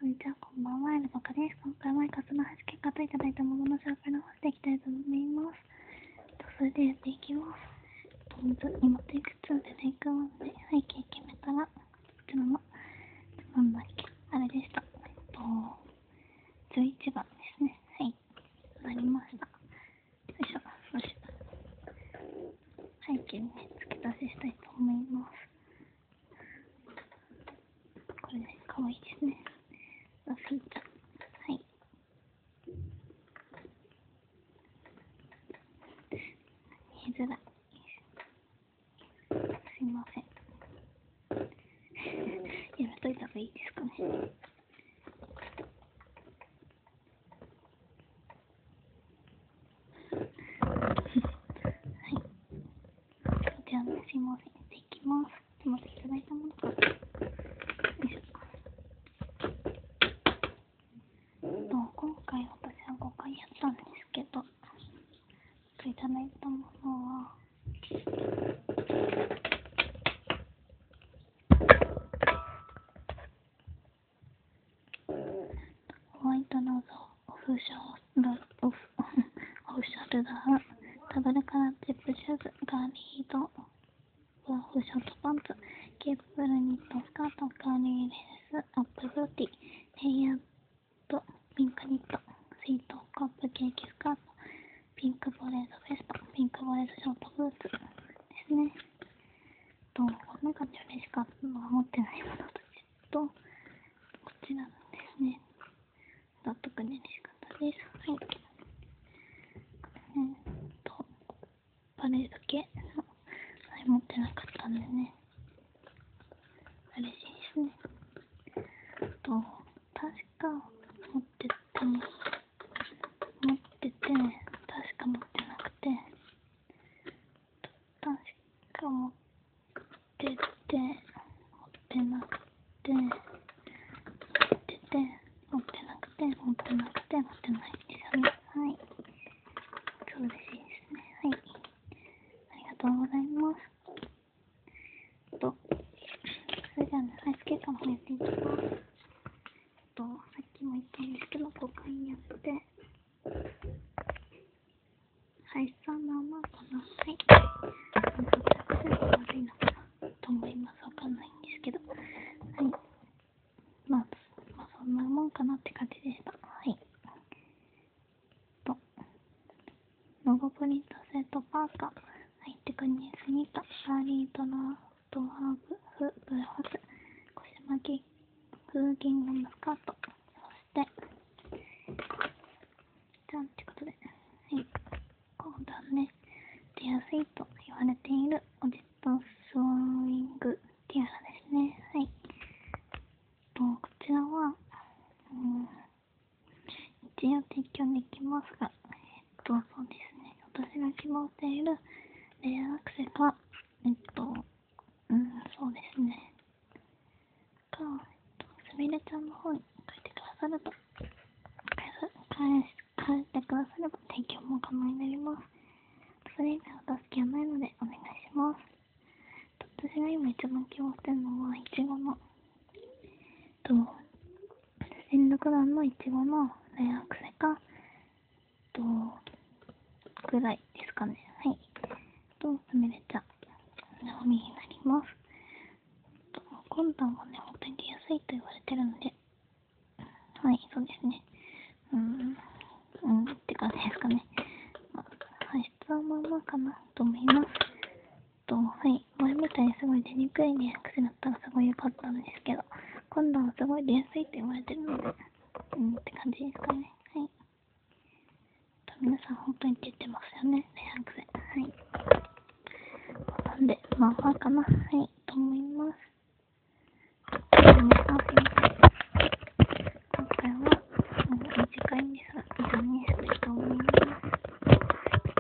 こんにちは、こんばんは、エルバカです。今回は活動発見方いただいたものの紹介の方していきたいと思います。それでやっていきます。まず、今テイク2でテイク1で背景決めたら、こちらの、なんだっけ、あれでした。11番ですね。はい。なりました。よいしょ。そして、背景に付け足ししたいと思います。これね、かわいいですね。ラスイちゃん。はい。見づらい。すいません。やめといた方がいいですかね。はい。じゃあ、すいません。できます。すいません。いただいたものから。よいしょ。今回私は5回やったんですけど、いただいたものは、ホワイトノーズオフシャルダー、ダブルカラーチップシューズ、ガーリード、ブラフショートパンツ、ケープブルニットスカート、カーリーレース、アップルブーティー、レイヤード、ピンクニット、スイート、カップケーキスカート、ピンクボレードベスト、ピンクボレードショートブーツですね。この中で嬉しかったのは持ってないものたちと、こちらなんですね。特に嬉しかったです。はい。バレエだけ、持ってなかったんでね。嬉しいですね。確か持ってて、確か持ってなくて、確か持ってて、持ってなくて、持ってて、持ってなくて、持ってなくて、持ってないんですよね。はい。そう嬉しいですね。はい。ありがとうございます。それじゃあね、アイスケートの方やっていきます。さっきも言ったんですけど、5回やって、はい、3番はかな。はい。悪いのかなと思います。わかんないんですけど。はい。まあそんなもんかなって感じでした。はい。ロゴプリントセットパーカー、ハイテクニスニート、ガーリードラドハーブフブラファス、腰巻きフーギングのスカート、そしてじゃんってことで、はい、今度はね、出やすいと言われているオジェットスワーウィングティアラですね。はい。こちらは、一応提供できますが、そうですね、私が希望しているレアアクセが、そうですね、すみれちゃんの方に書いてくださると、書いてくだされば提供も可能になります。それ以外は助けはないのでお願いします。私が今一番希望してるのは、いちごの、新緑団のいちごのレアアクセか、ぐらいですかね。はい。すみれちゃんのみになります。今度もね、本当に出やすいと言われてるので、はい、そうですね。って感じですかね。質はまあまあかなと思います。はい、前みたいにすごい出にくいね、癖だったらすごい良かったんですけど、今度はすごい出やすいと言われてるので、って感じですかね。はい。皆さん本当に出てますよね、レア癖。はい。なんで、まあまあかな。はい、と思います。すいません。今回は、短いんですが、以上にしたいと思います。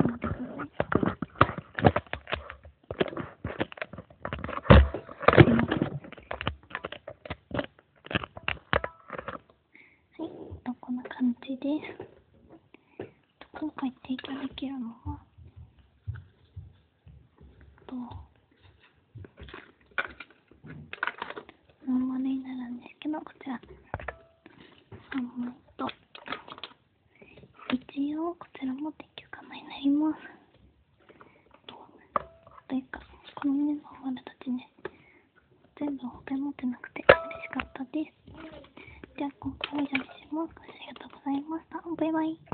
待ってください。すいません。はい、こんな感じです。今回提供できるのは、ノーマルになるんですけど、こちら。こちらも撤去可能になります。というか、このメンバーたちね、全部保険持ってなくて嬉しかったです。じゃあ今回は以上にします。ありがとうございました。バイバイ。